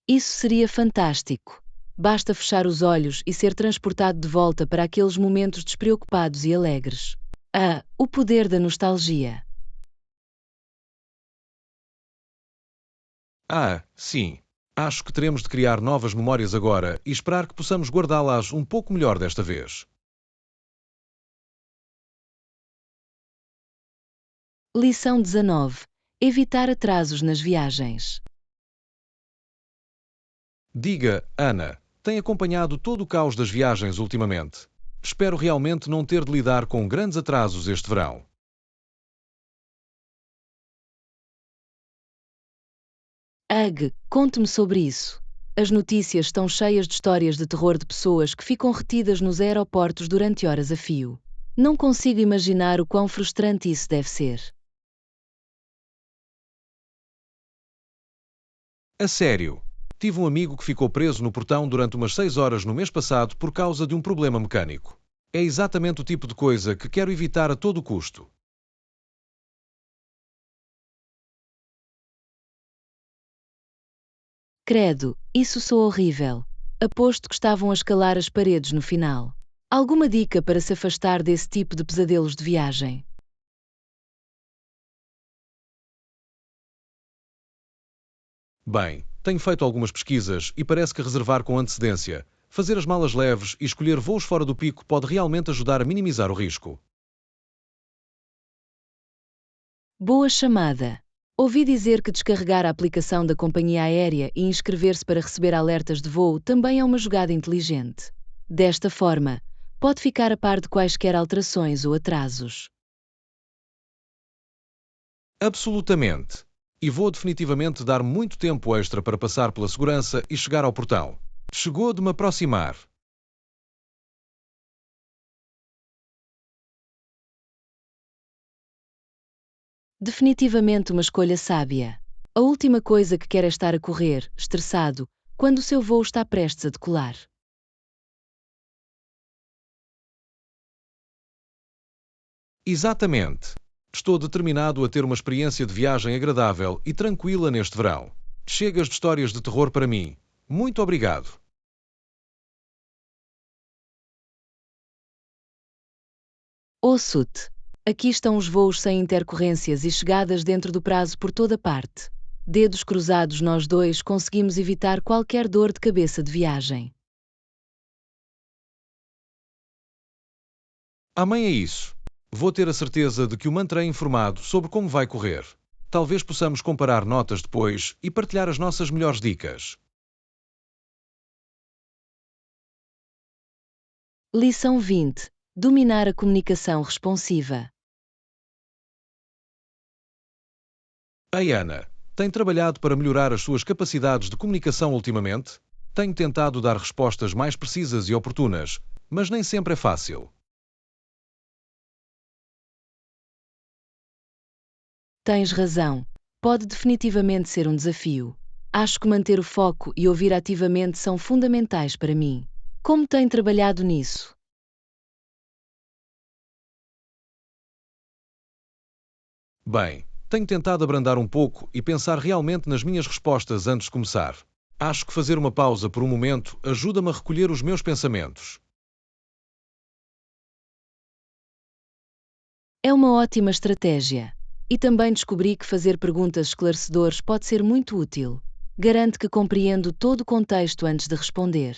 Isso seria fantástico. Basta fechar os olhos e ser transportado de volta para aqueles momentos despreocupados e alegres. Ah, o poder da nostalgia. Ah, sim. Acho que teremos de criar novas memórias agora e esperar que possamos guardá-las um pouco melhor desta vez. Lição 19. Evitar atrasos nas viagens. Diga, Ana, tem acompanhado todo o caos das viagens ultimamente? Espero realmente não ter de lidar com grandes atrasos este verão. Ugh, conte-me sobre isso. As notícias estão cheias de histórias de terror de pessoas que ficam retidas nos aeroportos durante horas a fio. Não consigo imaginar o quão frustrante isso deve ser. A sério. Tive um amigo que ficou preso no portão durante umas 6 horas no mês passado por causa de um problema mecânico. É exatamente o tipo de coisa que quero evitar a todo custo. Credo, isso soa horrível. Aposto que estavam a escalar as paredes no final. Alguma dica para se afastar desse tipo de pesadelos de viagem? Bem, tenho feito algumas pesquisas e parece que reservar com antecedência, fazer as malas leves e escolher voos fora do pico pode realmente ajudar a minimizar o risco. Boa chamada. Ouvi dizer que descarregar a aplicação da companhia aérea e inscrever-se para receber alertas de voo também é uma jogada inteligente. Desta forma, pode ficar a par de quaisquer alterações ou atrasos. Absolutamente. E vou definitivamente dar muito tempo extra para passar pela segurança e chegar ao portão. Chegou de me aproximar. Definitivamente uma escolha sábia. A última coisa que quer é estar a correr, estressado, quando o seu voo está prestes a decolar. Exatamente. Estou determinado a ter uma experiência de viagem agradável e tranquila neste verão. Chegas de histórias de terror para mim. Muito obrigado. Ouço-te. Aqui estão os voos sem intercorrências e chegadas dentro do prazo por toda parte. Dedos cruzados, nós dois conseguimos evitar qualquer dor de cabeça de viagem. Amém é isso. Vou ter a certeza de que o manterei informado sobre como vai correr. Talvez possamos comparar notas depois e partilhar as nossas melhores dicas. Lição 20. Dominar a comunicação responsiva. Ei, Ana, tem trabalhado para melhorar as suas capacidades de comunicação ultimamente? Tenho tentado dar respostas mais precisas e oportunas, mas nem sempre é fácil. Tens razão. Pode definitivamente ser um desafio. Acho que manter o foco e ouvir ativamente são fundamentais para mim. Como tem trabalhado nisso? Bem, tenho tentado abrandar um pouco e pensar realmente nas minhas respostas antes de começar. Acho que fazer uma pausa por um momento ajuda-me a recolher os meus pensamentos. É uma ótima estratégia. E também descobri que fazer perguntas esclarecedoras pode ser muito útil. Garante que compreendo todo o contexto antes de responder.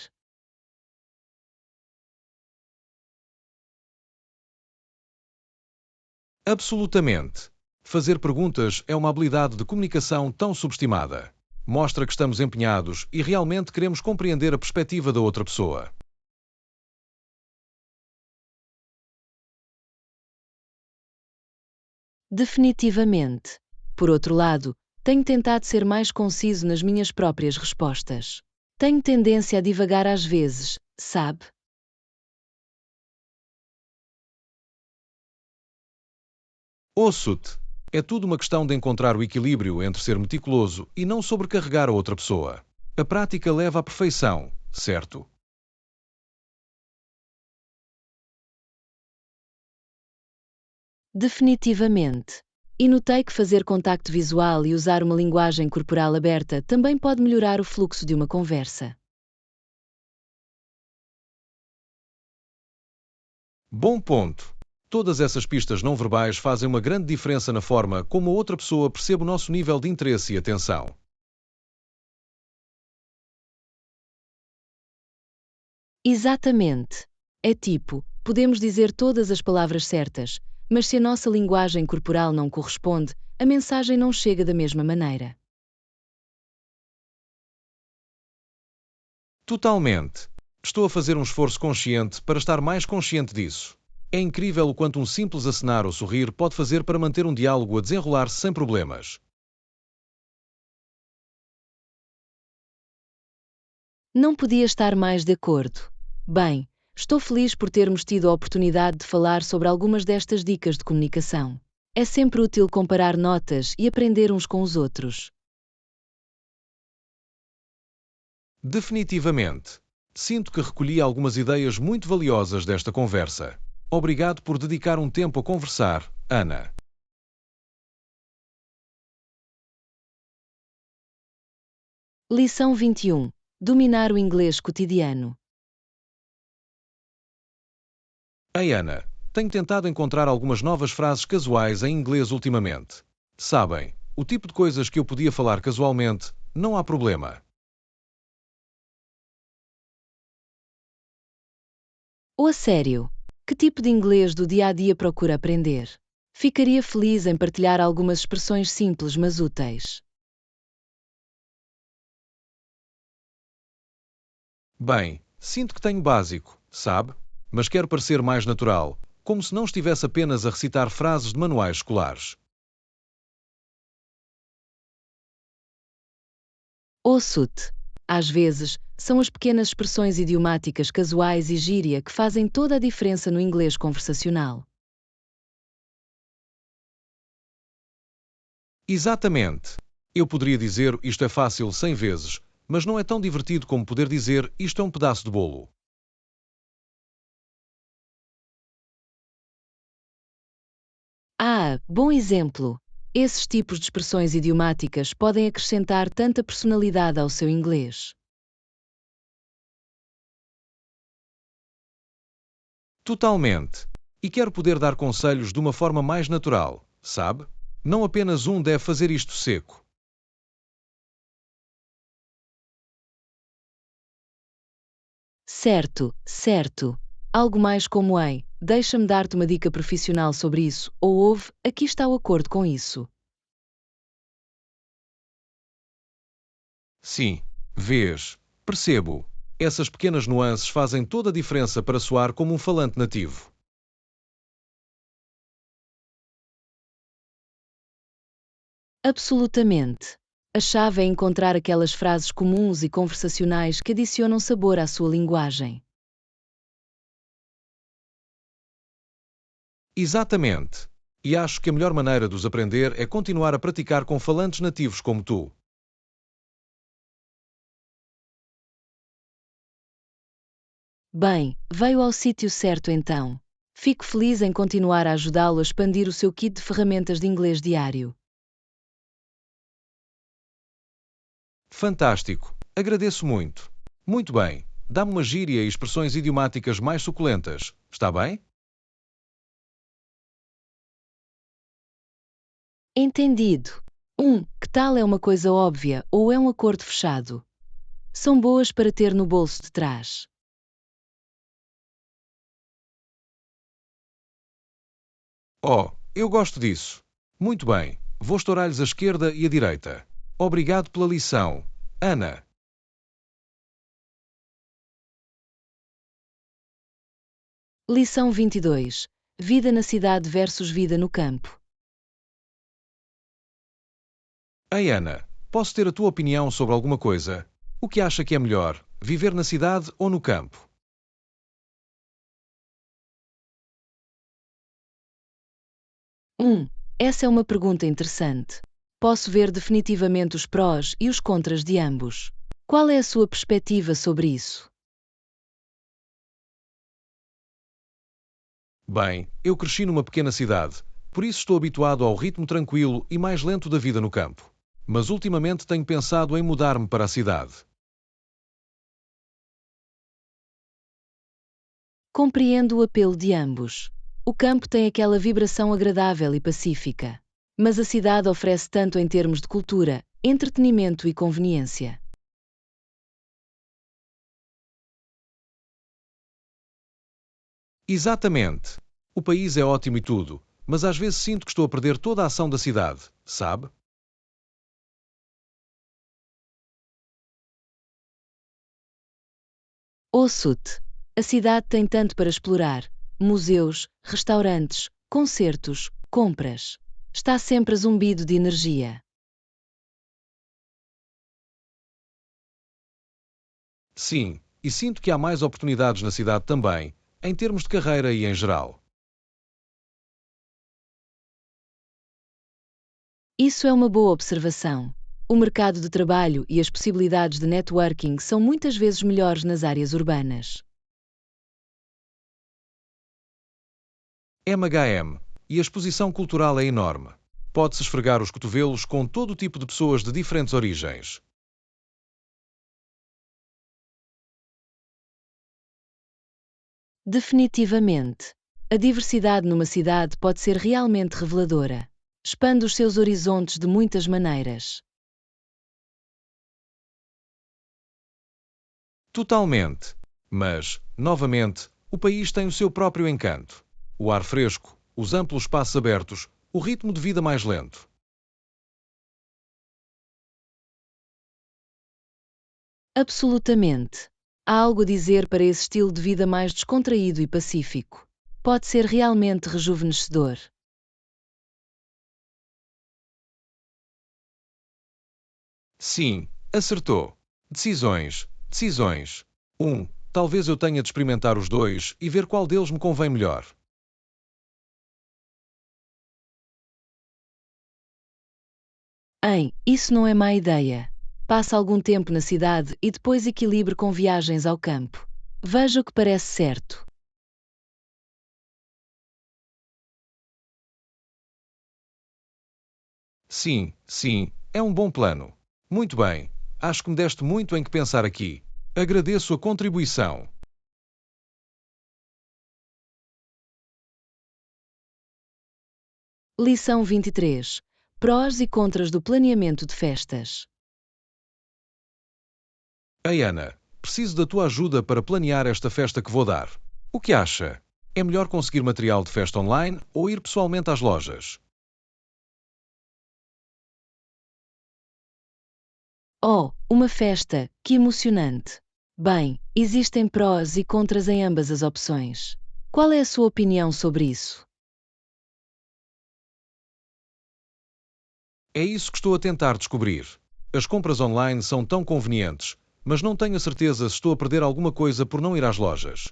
Absolutamente. Fazer perguntas é uma habilidade de comunicação tão subestimada. Mostra que estamos empenhados e realmente queremos compreender a perspectiva da outra pessoa. Definitivamente. Por outro lado, tenho tentado ser mais conciso nas minhas próprias respostas. Tenho tendência a divagar às vezes, sabe? Ouço-te. É tudo uma questão de encontrar o equilíbrio entre ser meticuloso e não sobrecarregar a outra pessoa. A prática leva à perfeição, certo? Definitivamente. E notei que fazer contacto visual e usar uma linguagem corporal aberta também pode melhorar o fluxo de uma conversa. Bom ponto. Todas essas pistas não verbais fazem uma grande diferença na forma como a outra pessoa percebe o nosso nível de interesse e atenção. Exatamente. É tipo, podemos dizer todas as palavras certas, mas se a nossa linguagem corporal não corresponde, a mensagem não chega da mesma maneira. Totalmente. Estou a fazer um esforço consciente para estar mais consciente disso. É incrível o quanto um simples acenar ou sorrir pode fazer para manter um diálogo a desenrolar-se sem problemas. Não podia estar mais de acordo. Bem, estou feliz por termos tido a oportunidade de falar sobre algumas destas dicas de comunicação. É sempre útil comparar notas e aprender uns com os outros. Definitivamente. Sinto que recolhi algumas ideias muito valiosas desta conversa. Obrigado por dedicar um tempo a conversar, Ana. Lição 21. Dominar o inglês cotidiano. Ei, Ana, tenho tentado encontrar algumas novas frases casuais em inglês ultimamente. Sabem, o tipo de coisas que eu podia falar casualmente, não há problema. Ou a sério, que tipo de inglês do dia a dia procura aprender? Ficaria feliz em partilhar algumas expressões simples mas úteis. Bem, sinto que tenho básico, sabe? Mas quero parecer mais natural, como se não estivesse apenas a recitar frases de manuais escolares. Ouço-te. Às vezes, são as pequenas expressões idiomáticas casuais e gíria que fazem toda a diferença no inglês conversacional. Exatamente. Eu poderia dizer isto é fácil 100 vezes, mas não é tão divertido como poder dizer isto é um pedaço de bolo. Ah, bom exemplo! Esses tipos de expressões idiomáticas podem acrescentar tanta personalidade ao seu inglês. Totalmente. E quero poder dar conselhos de uma forma mais natural, sabe? Não apenas um deve fazer isto seco. Certo, certo. Algo mais como ei, deixa-me dar-te uma dica profissional sobre isso, ou ouve, aqui está o acordo com isso. Sim, vês, percebo. Essas pequenas nuances fazem toda a diferença para soar como um falante nativo. Absolutamente. A chave é encontrar aquelas frases comuns e conversacionais que adicionam sabor à sua linguagem. Exatamente. E acho que a melhor maneira de os aprender é continuar a praticar com falantes nativos como tu. Bem, veio ao sítio certo então. Fico feliz em continuar a ajudá-lo a expandir o seu kit de ferramentas de inglês diário. Fantástico. Agradeço muito. Muito bem. Dá-me uma gíria e expressões idiomáticas mais suculentas. Está bem? Entendido. Que tal é uma coisa óbvia ou é um acordo fechado? São boas para ter no bolso de trás. Oh, eu gosto disso. Muito bem. Vou estourar-lhes a esquerda e a direita. Obrigado pela lição, Ana. Lição 22. Vida na cidade versus vida no campo. Ei, Ana, posso ter a tua opinião sobre alguma coisa? O que acha que é melhor, viver na cidade ou no campo? Um, Essa é uma pergunta interessante. Posso ver definitivamente os prós e os contras de ambos. Qual é a sua perspectiva sobre isso? Bem, eu cresci numa pequena cidade, por isso estou habituado ao ritmo tranquilo e mais lento da vida no campo. Mas ultimamente tenho pensado em mudar-me para a cidade. Compreendo o apelo de ambos. O campo tem aquela vibração agradável e pacífica. Mas a cidade oferece tanto em termos de cultura, entretenimento e conveniência. Exatamente. O país é ótimo e tudo, mas às vezes sinto que estou a perder toda a ação da cidade, sabe? Ouço-te. A cidade tem tanto para explorar: museus, restaurantes, concertos, compras. Está sempre a zumbido de energia. Sim, e sinto que há mais oportunidades na cidade também, em termos de carreira e em geral. Isso é uma boa observação. O mercado de trabalho e as possibilidades de networking são muitas vezes melhores nas áreas urbanas. MHM, e a exposição cultural é enorme. Pode-se esfregar os cotovelos com todo o tipo de pessoas de diferentes origens. Definitivamente. A diversidade numa cidade pode ser realmente reveladora. Expande os seus horizontes de muitas maneiras. Totalmente. Mas, novamente, o país tem o seu próprio encanto. O ar fresco, os amplos espaços abertos, o ritmo de vida mais lento. Absolutamente. Há algo a dizer para esse estilo de vida mais descontraído e pacífico. Pode ser realmente rejuvenescedor. Sim, acertou. Decisões, decisões. Talvez eu tenha de experimentar os dois e ver qual deles me convém melhor. Isso não é má ideia. Passe algum tempo na cidade e depois equilibre com viagens ao campo. Veja o que parece certo. Sim, sim, é um bom plano. Muito bem, acho que me deste muito em que pensar aqui. Agradeço a contribuição. Lição 23. Prós e contras do planeamento de festas. Ei, Ana, preciso da tua ajuda para planear esta festa que vou dar. O que acha? É melhor conseguir material de festa online ou ir pessoalmente às lojas? Oh, uma festa, que emocionante! Bem, existem prós e contras em ambas as opções. Qual é a sua opinião sobre isso? É isso que estou a tentar descobrir. As compras online são tão convenientes, mas não tenho a certeza se estou a perder alguma coisa por não ir às lojas.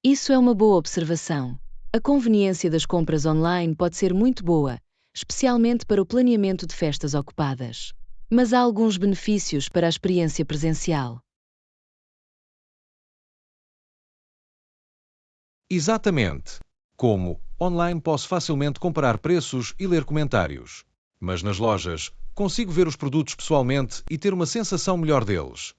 Isso é uma boa observação. A conveniência das compras online pode ser muito boa, especialmente para o planeamento de festas ocupadas. Mas há alguns benefícios para a experiência presencial. Exatamente. Como, online posso facilmente comparar preços e ler comentários. Mas nas lojas, consigo ver os produtos pessoalmente e ter uma sensação melhor deles.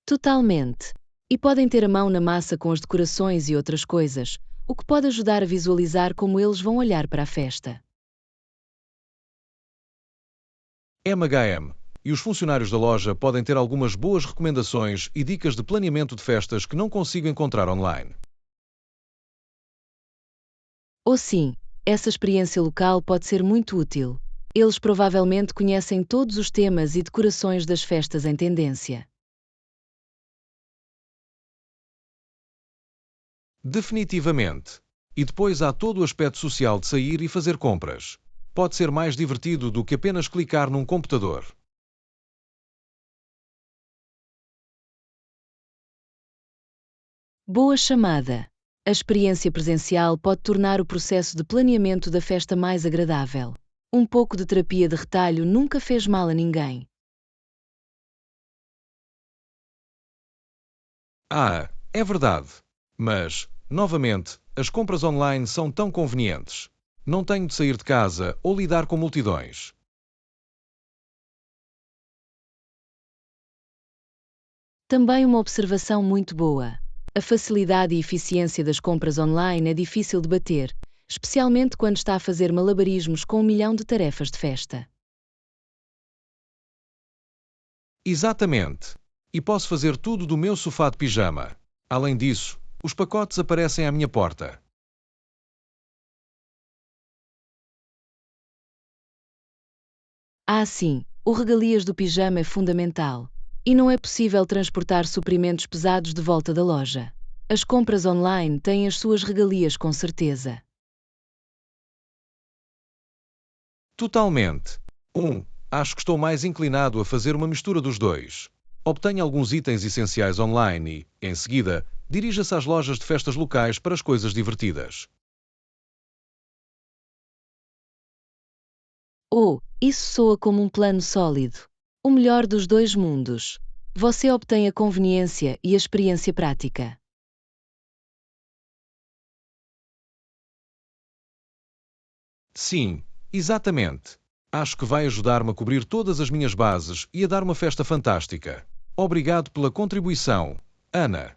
Totalmente. E podem ter a mão na massa com as decorações e outras coisas, o que pode ajudar a visualizar como eles vão olhar para a festa. MHM e os funcionários da loja podem ter algumas boas recomendações e dicas de planeamento de festas que não consigo encontrar online. Ou sim, essa experiência local pode ser muito útil. Eles provavelmente conhecem todos os temas e decorações das festas em tendência. Definitivamente. E depois há todo o aspecto social de sair e fazer compras. Pode ser mais divertido do que apenas clicar num computador. Boa chamada! A experiência presencial pode tornar o processo de planeamento da festa mais agradável. Um pouco de terapia de retalho nunca fez mal a ninguém. Ah, é verdade. Mas, novamente, as compras online são tão convenientes. Não tenho de sair de casa ou lidar com multidões. Também uma observação muito boa. A facilidade e eficiência das compras online é difícil de bater, especialmente quando está a fazer malabarismos com 1 milhão de tarefas de festa. Exatamente. E posso fazer tudo do meu sofá de pijama. Além disso, os pacotes aparecem à minha porta. Ah, sim, o regalias do pijama é fundamental. E não é possível transportar suprimentos pesados de volta da loja. As compras online têm as suas regalias com certeza. Totalmente. Acho que estou mais inclinado a fazer uma mistura dos dois. Obtenha alguns itens essenciais online e, em seguida, dirija-se às lojas de festas locais para as coisas divertidas. Oh, isso soa como um plano sólido. O melhor dos dois mundos. Você obtém a conveniência e a experiência prática. Sim, exatamente. Acho que vai ajudar-me a cobrir todas as minhas bases e a dar uma festa fantástica. Obrigado pela contribuição, Ana.